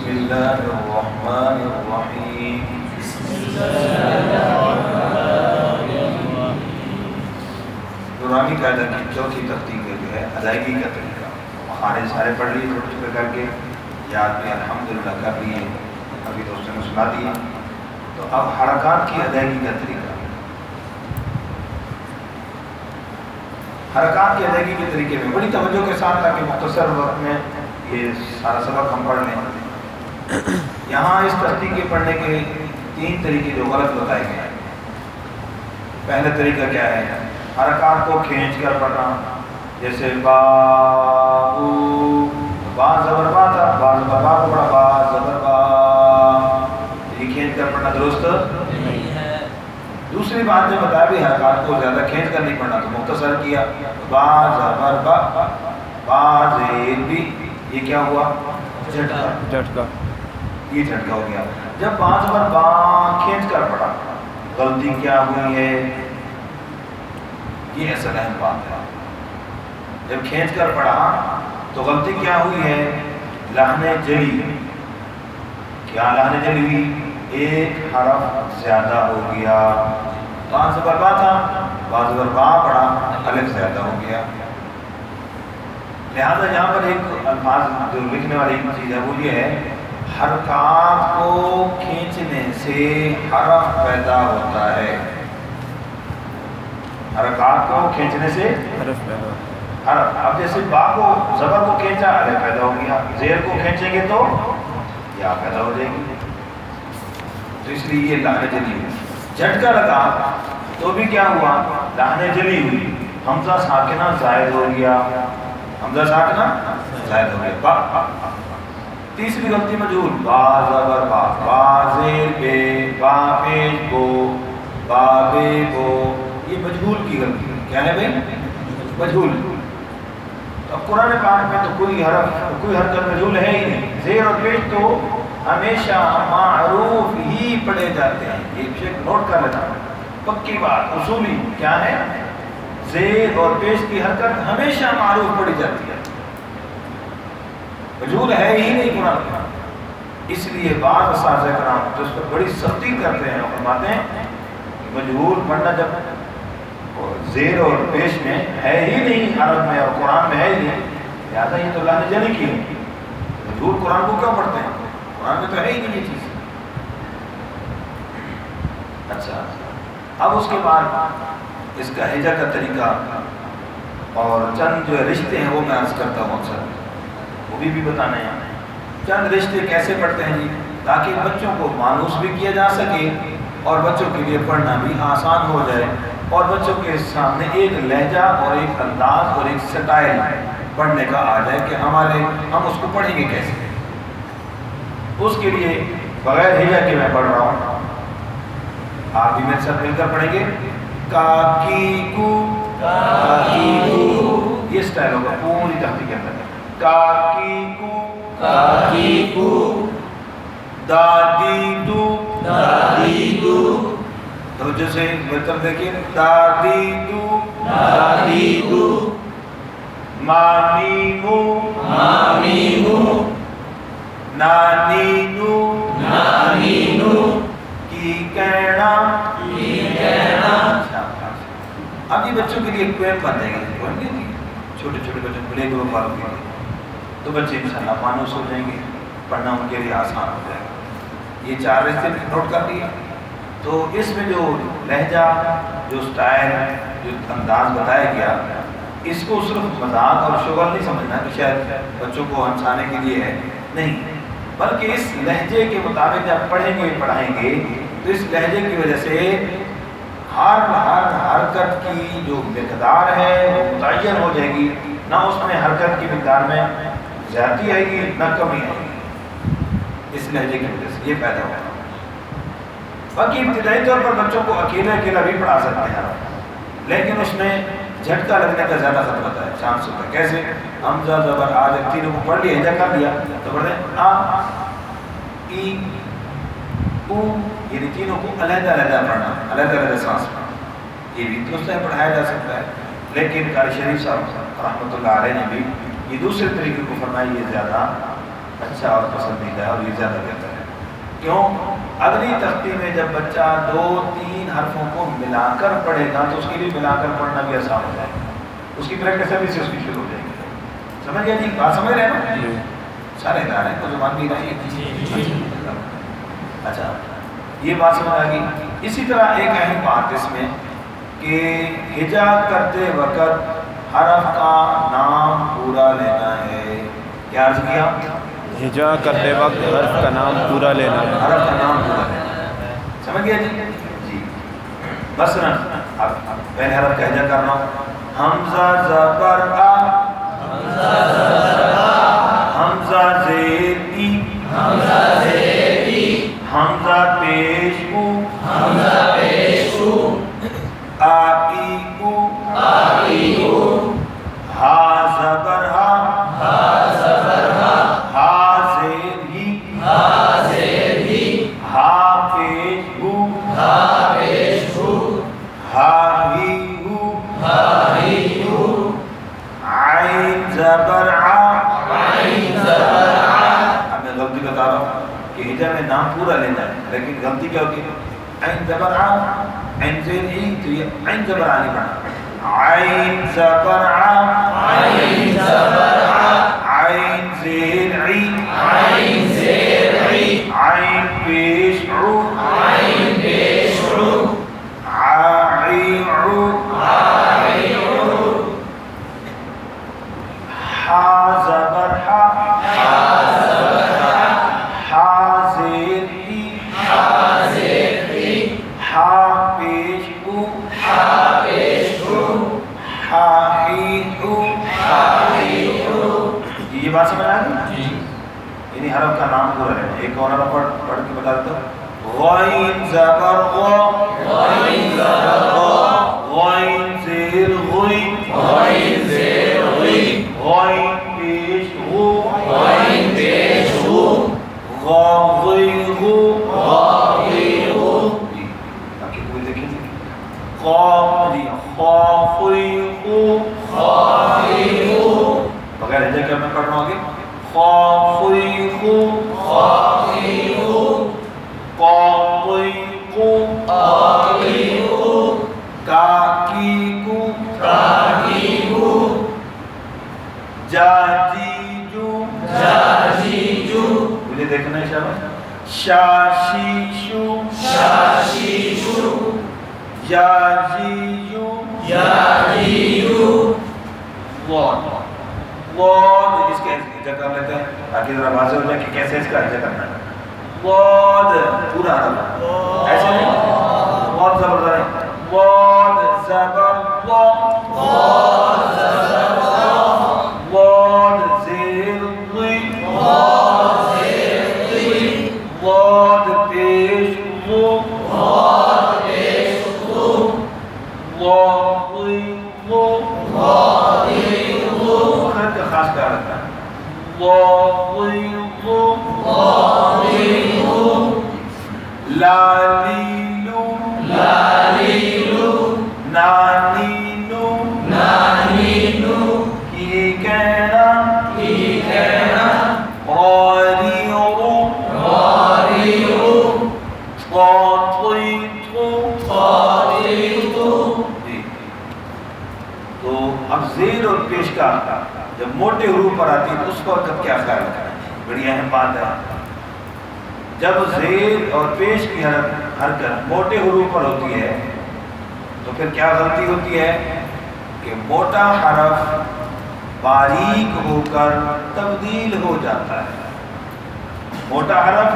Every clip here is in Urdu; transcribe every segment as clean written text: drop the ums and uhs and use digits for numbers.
بسم اللہ الرحمن الرحیم. نورانی قاعدہ کی چوتھی تختی کے جو ہے ادائیگی کا طریقہ. مخارج سارے پڑھ لیے چھوٹے چھوٹے کر کے، یاد بھی الحمدللہ کر لیے، ابھی دوستوں نے سنا دیا. تو اب حرکات کی ادائیگی کا طریقہ. حرکات کی ادائیگی کے طریقے میں بڑی توجہ کے ساتھ، تاکہ مختصر وقت میں یہ سارا سبق ہم پڑھ لیں. یہاں اس تختی کے پڑھنے کے 3 طریقے جو غلط بتائے گئے ہیں. پہلا طریقہ کیا ہے؟ حرکات کو کھینچ کر پڑھنا. جیسے با زبر با تھا، با زبر با کو پڑھا، با زبر با، یہ کھینچ کر پڑھنا درست نہیں ہے. دوسری بات جو بتایا بھی حرکات کو زیادہ کھینچ کر نہیں پڑھنا، تو مختصر کیا. با زبر با، با زیر بھی، یہ کیا ہوا؟ جھٹکا. یہ جھٹکا ہو گیا. جب با زبر با کھینچ کر پڑھا، غلطی کیا ہوئی ہے؟ یہ اصل اہم بات ہے. جب کھینچ کر پڑھا تو غلطی کیا ہوئی ہے؟ لحن جلی. کیا لحن جلی ہوئی؟ ایک حرف زیادہ ہو گیا. با زبر با تھا، با زبر با پڑھا، الف زیادہ ہو گیا. لہذا یہاں پر ایک الفاظ جو لکھنے والی ایک چیز ہے وہ یہ ہے، حرکات کو کھینچنے سے حرف پیدا ہوتا ہے. حرکات کو کھینچنے سے حرف. اب جیسے با کو زبر کو کھینچا، الف پیدا ہو گیا. زیر کو کھینچیں گے تو یا پیدا ہو جائے گی. تو اس لیے یہ لحن جلی ہوئی. جھٹکا لگا تو بھی کیا ہوا؟ لحن جلی ہوئی. حمزہ ساکنہ زائد ہو گیا. حمزہ ساکنہ زائد ہو گیا. با. تیسری غلطی مجہول. با زبر با، با زیر بے، با پیش بو، با بے بو. یہ مجہول کی غلطی ہے. کیا ہے بھائی؟ مجہول. اب قرآن پاک میں تو کوئی حرکت مجہول ہے ہی نہیں. زیر اور پیش تو ہمیشہ معروف ہی پڑھے جاتے ہیں. یہ شیخ نوٹ کر لینا، پکی بات اصولی کیا ہے؟ زیر اور پیش کی حرکت ہمیشہ معروف پڑھی جاتی ہے، مجہول ہے ہی نہیں قرآن کا. اس لیے بعض اساتذہ کرام جو اس پر بڑی سختی کرتے ہیں، فرماتے ہیں مجہول پڑھنا جب زیر اور پیش میں ہے ہی نہیں عرب میں اور قرآن میں ہے ہی نہیں، لہٰذا یہ تو لحن جلی کی ہے. مجہول قرآن کو کیوں پڑھتے ہیں؟ قرآن میں تو ہے ہی نہیں یہ چیز. اچھا، اب اس کے بعد اس کا ہجا کا طریقہ اور چند جو رشتے ہیں وہ میں عرض کرتا ہوں. اکثر وہ بھی بتانا ہے. چند رشتے کیسے پڑھتے ہیں جی، تاکہ بچوں کو مانوس بھی کیا جا سکے اور بچوں کے لیے پڑھنا بھی آسان ہو جائے، اور بچوں کے سامنے ایک لہجہ اور ایک انداز اور ایک سٹائل پڑھنے کا آ جائے کہ ہم اس کو پڑھیں گے کیسے. اس کے لیے بغیر ہجا کے میں پڑھ رہا ہوں، آپ بھی میرے ساتھ مل کر پڑھیں گے. کاکی کو، کاکی کو، یہ سٹائل ہوگا پوری تختی کے اندر. کاکی کو، کاکی کو، دادی دو، دادی دو. توجہ سے میری طرف دیکھیے. دادی دو، دادی دو. مامی مو، مامی مو. نانی نو، نانی نو. کی کہنا، کی کہنا. اب یہ بچوں کے لیے ایک پویم بن جائے گی. چھوٹے چھوٹے بچوں پلے گروپ والوں کے لیے تو بچے انشاءاللہ مانوس ہو جائیں گے، پڑھنا ان کے لیے آسان ہو جائے گا. یہ 4 رشتے نوٹ کر لیا. تو اس میں جو لہجہ، جو سٹائل، جو انداز بتایا گیا، اس کو صرف مذاق اور شغل نہیں سمجھنا کہ شاید بچوں کو ہنسانے کے لیے ہے، نہیں، بلکہ اس لہجے کے مطابق جب پڑھیں گے پڑھائیں گے تو اس لہجے کی وجہ سے ہر حرکت کی جو مقدار ہے وہ متعین ہو جائے گی. نہ اس میں حرکت کی مقدار میں زیادتی آئے گی نہ کمی آئے گی. اس لہجے کی وجہ سے یہ پیدا ہوگا. باقی ابتدائی طور پر بچوں کو اکیلا بھی پڑھا سکتے ہیں، لیکن اس میں جھٹکا لگنے کا زیادہ خطرہ ہے، چانس ہوتا ہے. کیسے؟ حمزہ زبر آ جب تینوں کو پڑھ لیا، ہجا کر لیا تو پڑھ دیں آ ای او، یعنی تینوں کو علیحدہ علیحدہ پڑھنا، علیحدہ علیحدہ سانس پڑھنا. یہ بھی تو اس طرح پڑھایا جا سکتا ہے، لیکن قاری شریف صاحب رحمۃ اللہ علیہ نے بھی یہ دوسرے طریقے کو فرمائی، یہ زیادہ اچھا اور پسندیدہ ہے اور یہ زیادہ بہتر ہے. کیوں؟ اگلی تختی میں جب بچہ 2-3 حرفوں کو ملا کر پڑھے گا تو اس کے لیے ملا کر پڑھنا بھی آسان ہو جائے گا. اس کی پریکٹس ابھی سے اس کی شروع ہو جائے گی. سمجھ گیا جی؟ بات سمجھ رہے ہیں نا؟ سارے ادارے ہیں تو زبان بھی رہی ہے. اچھا یہ بات سمجھ آ گئی. اسی طرح ایک اہم بات اس میں کہ ہجا کرتے وقت حرف کا نام پورا لینا ہے. کیا عرض کیا؟ ہجا کرتے وقت حرف کا نام پورا لینا ہے. حرف کا نام پورا لینا ہے. سمجھ گیا جی؟ جی. مثلا اب پہلے حرف کا ہجا کرنا ہو. حمزہ زبر آ، حمزہ زیر ای، حمزہ پیش او، آ ای او، ہا زبر ہا، ہا زیر ہی، ہا پیش او، ہا ہی ہو، عین زبر آ. اب میں غلطی بتا رہا ہوں کہ ہجا میں نام پورا لینا ہے لیکن غلطی کیا ہوتی ہے؟ عین زبر آ، عین زیر ای، تو یہ عین زبر آ نہیں پڑھنا. عین زبر آ، عین زیر ای، عین پیش او، عی عو، ہا زبر ہا، ہا زیر ای، ہا پیش او، ہا ہی او. یہ بات سمجھ آ گئی؟ یعنی حرف کا نام پورا ہے. ایک اور حرف پڑھ کے بتا دیتا ہوں. غین زبر غو، غین زیر غوی، غین پیش غو، غا غی غو. تاکہ کوئی دیکھیں خا جی خا خوی خو، بغیر ہجا کے میں پڑھ رہا ہوں آگے. خا خوی خو، قا قی قو، کا کی کو، جا جی جو، مجھے دیکھنا ہے شاباش. شا شی شو، یا جی یو، واد. اس کا ہجا کر لیتے ہیں تاکہ ذرا واضح ہو جائے کہ کیسے اس کا ہجا کرنا ہے. واد پورا حرف ایسے نہیں، واد زبر نہیں، واد زبر واد زیر غی، واد پیش غو، غی غو. خط کا خاص خیال رکھنا ہے. غی غو، لالیلو، نانینو، کی کہنا، غاریرو، قاطیتو. تو اب زیر اور پیش کا جب موٹے حروف پر آتی ہے تو اس وقت کیا خیال رکھنا ہے؟ بڑی اہم بات ہے. جب زیر اور پیش کی حرکت موٹے حروف پر ہوتی ہے تو پھر کیا غلطی ہوتی ہے کہ موٹا حرف باریک ہو کر تبدیل ہو جاتا ہے. موٹا حرف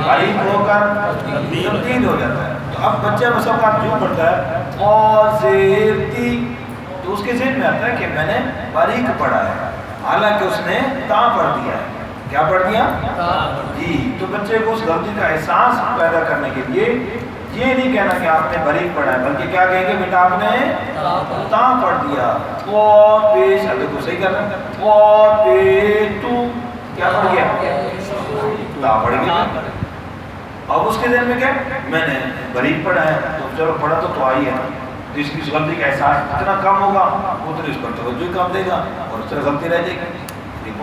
باریک ہو کر تبدیل ہو جاتا ہے. تو اب بچہ مسابقات جو پڑھتا ہے قا زیر تی تو اس کے ذہن میں آتا ہے کہ میں نے باریک پڑھا ہے، حالانکہ اس نے تا پڑھ دیا ہے. کیا پڑھ دیا؟ جی. تو بچے کو اس غلطی کا احساس پیدا کرنے کے لیے یہ نہیں کہنا کہ آپ نے باریک پڑھا ہے، بلکہ کیا کہیں گے بیٹا آپ نے تا پڑھ دیا. قا پیش، اب دیکھو صحیح کرنا ہے. قا پے تو کیا پڑھ گیا؟ تا پڑھ گیا. اب اس کے ذہن میں کیا میں نے باریک پڑھا ہے تو چلو پڑھا تو آئی ہے. تو اس کی غلطی کا احساس جتنا کم ہوگا اتنا اس پر توجہ کم دے گا اور اس طرح غلطی رہ جائے گی.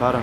12।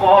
qa